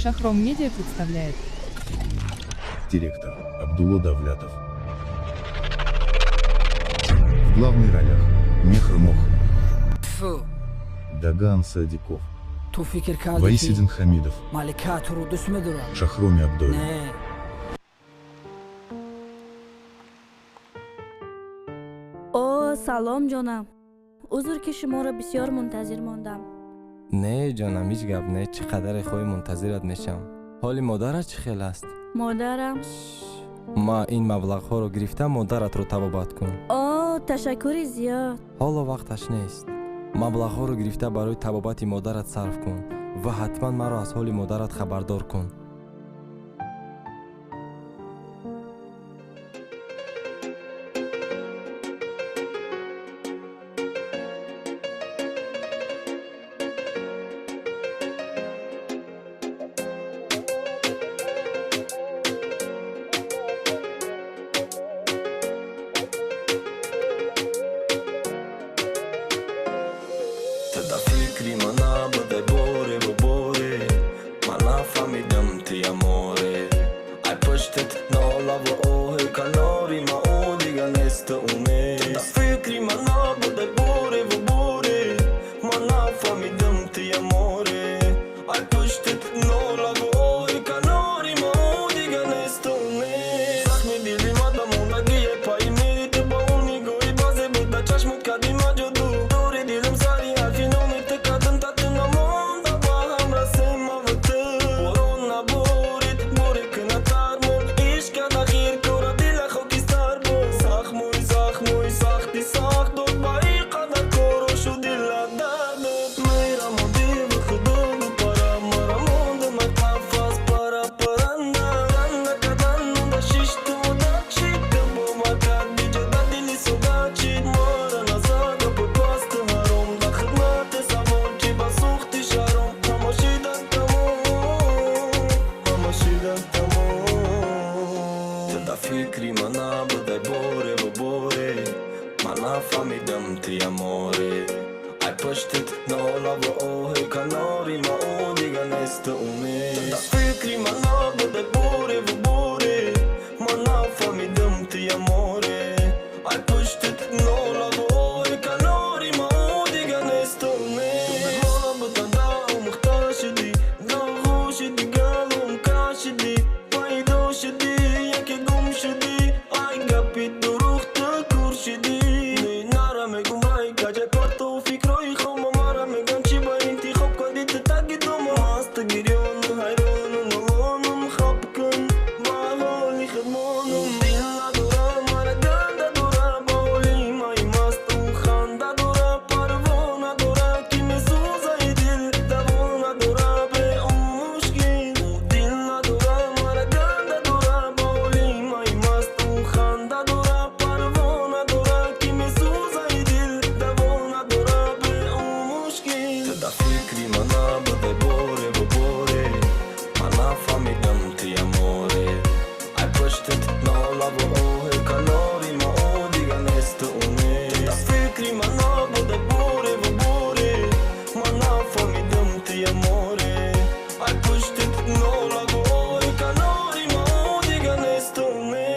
Шахром Медиа представляет. Директор Абдулла Давлятов. В главных ролях Мехр Мох, فو Даган Садиков, تو فکر کردی Ваисидин که Хамидов, ملکه تو رو دوست می‌دارم؟ Шахроми Абдоев. نه. او سلام جانم. عذر که شما را بسیار منتظر ماندم. نه جانم هیچ گپ نه، چقدر خوبی منتظرت میشم. حال مادرت چه خیلی است؟ مادرم. ما این مبلغ ها رو گرفتم، مادرت رو تبابت کن. تشکر زیاد. حالا وقتش نیست. مبلغ ها رو گرفته برای تبابت مادرت صرف کن و حتما مرا از حال مادرت خبردار کن. تدا فکری من نبوده باره و باره من نفهمیدم تی اماره ای پشتت نالا و آه کناری ما او دیگه نیست اومه تدا فکری من نبوده باره و باره من نفهمیدم تی اماره ای پشتت نالا و آه کناری ما او دیگه نیست اومه زخمی دیلی مادم اونگیه پایی میریده با اونی گوی بازه بود به چشمت کردی ما جدو دوری دیلم سری حرفی نومی تکادن تاتو نمونده با هم رسیم آوته برون نبورید بوری کنه ترمون عشق دخیر کورا دیل خوکیستر بود زخموی سختی ساخت دود با ای قدر کورو شو دیل دردود میرم و دیو خدا و پرا مرا مونده مکتف از پرا پرنده رنده کدن نونده شیشتو دا چیده با مکد بیجه دا دیلی سودا چید مارا نزاده بود باست هروم دا خدمت سوال چی با سوختی شروم هماشیدن تموم تدا فکری من نبوده باره و باره من نفهمیدم تی اماره ای پشتت نالا و آه کناری ما او دیگه نیست اومه تدا فکری من نبوده باره و باره من نفهمیدم تی اماره ای پشتت نالا و آه کناری ما او دیگه نیست اومه مالا بودن دا مختار شدی دا خوش شدی گلوم کش شدی پیدا شدی یکی گم شدی ای گپی دروخت کور شدی نرا میگم رای کجا کارت و فکرای خوام مرا میگن چی با انتخاب کردی تتاگی دوما ماست گریون حیران و نوانم خواب کن با حالی خدمانم دیل ندارم مرا گنده داره با حالی مای مست و خنده داره پروا نداره کی میسوزه ای دل دوا نداره به اون مشکل دیل نداره مرا گنده داره با حالی مای مست و خنده داره پروا نداره کی میسوزه ای دل دوا نداره به اون مشکل تدا فکری من نبوده باره و باره من نفهمیدم تی اماره ای پشتت نالا و آه کناری ما او دیگه نیست اومه تدا فکری من نبوده باره و باره من نفهمیدم تی اماره ای پشتت نالا و آه کناری ما او دیگه نیست اومه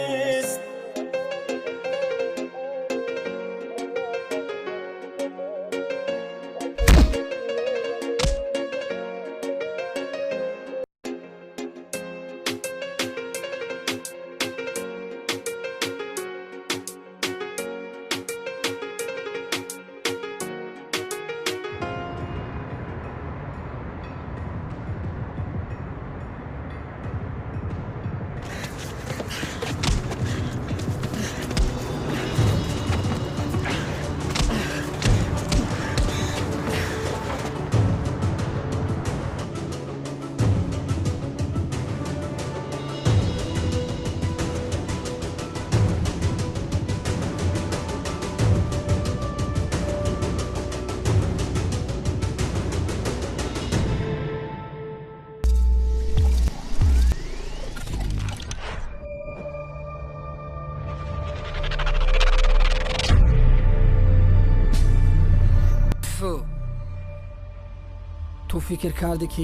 تو فکر کردی که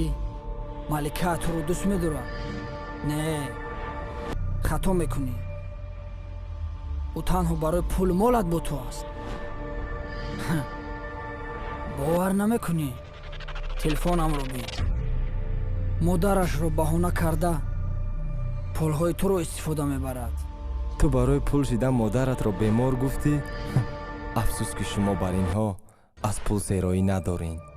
малика туро дӯст медорад? Не, хато мекунӣ. ӯ танҳо барои пулу молат бо ту аст. бовар намекунӣ. телефонамро бин. модарашро баҳона карда пулҳои туро истифода мебарад. ту барои пул шидан модаратро бемор гуфтӣ? афсӯс ки шумо бар инҳо аз пул зероӣ надоред.